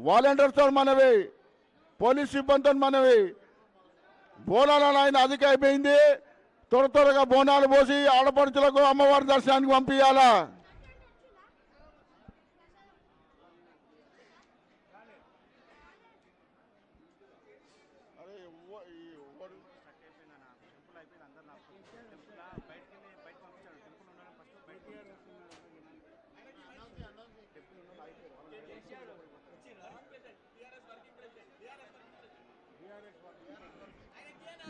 వాలంటీర్స్తో మనవి, పోలీస్ సిబ్బందితో మనవి, బోనాల ఆయన అధిక అయిపోయింది. త్వరగా బోనాలు పోసి ఆడపడుచులకు అమ్మవారి దర్శనానికి పంపించాలా.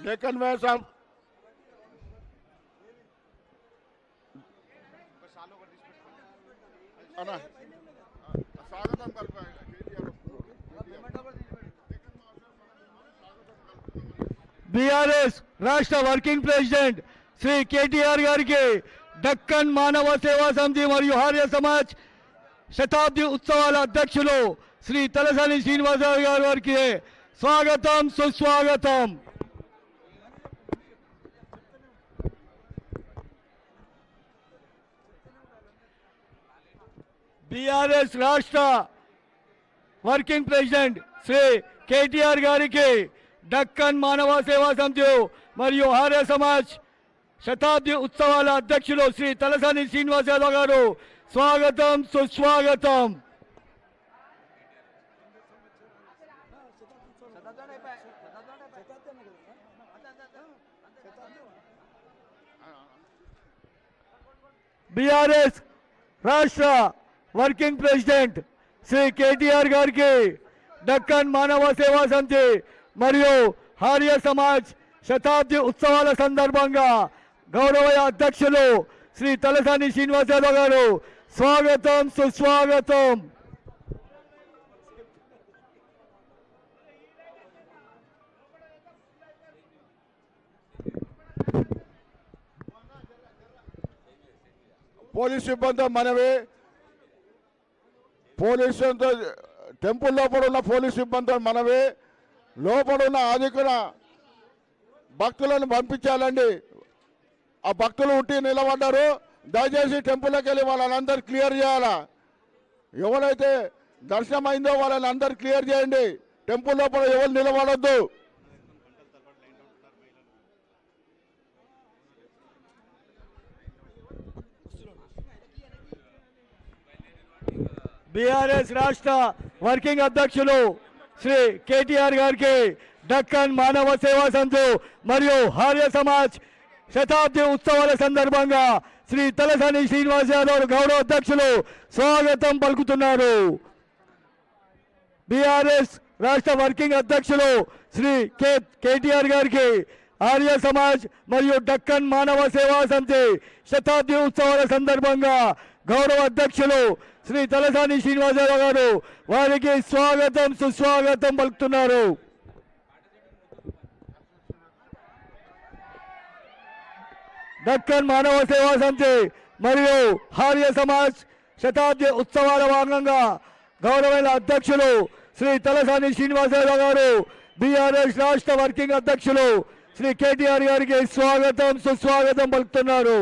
डेक्कन में साहब स्वागतम बीआरएस राष्ट्र वर्किंग प्रेसिडेंट श्री केटीआर गारिकी दक्कन मानव सेवा समिति मरियु आर्य समाज शताब्दी उत्सवाल अध्यक्षुलु श्री तलसानी श्रीनिवासराव गारिकी स्वागतम सुस्वागतम। बीआरएस राष्ट्र वर्किंग प्रेसिडेंट श्री केटीआर गारिकी दक्कन मानव सेवा समिति मरियु आर्य समाज शताब्दी उत्सवाल अध्यक्षुलु श्री तलसानी श्रीनिवासराव गारु स्वागतम सुस्वागतम। बीआरएस राष्ट्र वर्किंग प्रेसिडेंट श्री केटीआर गारिकी दक्कन मानव सेवा समिति मरियु आर्य समाज शताब्दी उत्सवाల సందర్భంగా గౌరవ అధ్యక్షులు శ్రీ తలసాని శ్రీనివాసరావు గారు స్వాగతం సుస్వాగతం। పోలీస్ సిబ్బంది మనవి, పోలీసు టెంపుల్ లోపల ఉన్న పోలీస్ సిబ్బంది మనవి, లోపల ఉన్న అధికార భక్తులను పంపించాలండి. ఆ భక్తులు ఉట్టి నిలబడ్డారు, దయచేసి టెంపుల్లోకి వెళ్ళి వాళ్ళందరూ క్లియర్ చేయాలా. ఎవరైతే దర్శనం అయిందో వాళ్ళని అందరూ క్లియర్ చేయండి. టెంపుల్ లోపల ఎవరు నిలబడొద్దు. बीआरएस राष्ट्र वर्किंग अध्यक्षुलु श्री केटीआर गारिकी दक्कन मानव सेवा समिति मरियु आर्य समाज शताब्दी उत्सवाల సందర్భంగా श्री तलसानी श्रीनिवासराव गौरव अध्यक्षुलु स्वागतं पलुकुतुन्नारु। बीआरएस राष्ट्र वर्किंग अध्यक्षुलु श्री केटीआर गारिकी आर्य समाज मरियु दक्कन मानव सेवा समिति शताब्दी उत्सवाల సందర్భంగా गौरव अध्यक्षुलु श्री तलसानी श्रीनिवासराव गारु वारिकी स्वागतं सुस्वागतं पलुकुतुन्नारु। दक्कन मानव सेवा समिति मरियु आर्य समाज शताब्दी उत्सवाల భాగంగా గౌరవైన అధ్యక్షులు శ్రీ తలసాని శ్రీనివాసరావు గారు బీఆర్ఎస్ రాష్ట్ర వర్కింగ్ అధ్యక్షులు శ్రీ కేటీఆర్ గారికి స్వాగతం సుస్వాగతం పలుకుతున్నారు।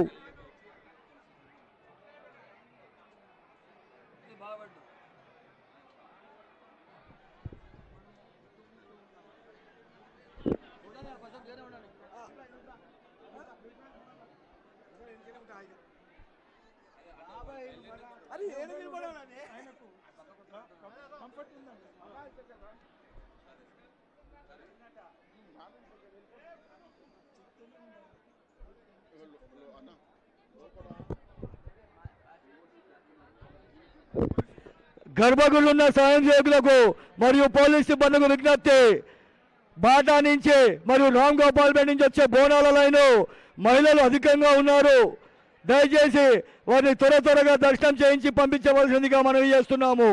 గర్భగుడున్న స్వయం సేవకులకు మరియు పోలీస్ సిబ్బందికి విజ్ఞప్తి, బాటా నుంచి మరియు రామ్ గోపాల్ పేట నుంచి వచ్చే బోనాల లైన్ మహిళలు అధికంగా ఉన్నారు. దయచేసి వారిని త్వరగా దర్శనం చేయించి పంపించవలసిందిగా మనవి చేస్తున్నాము।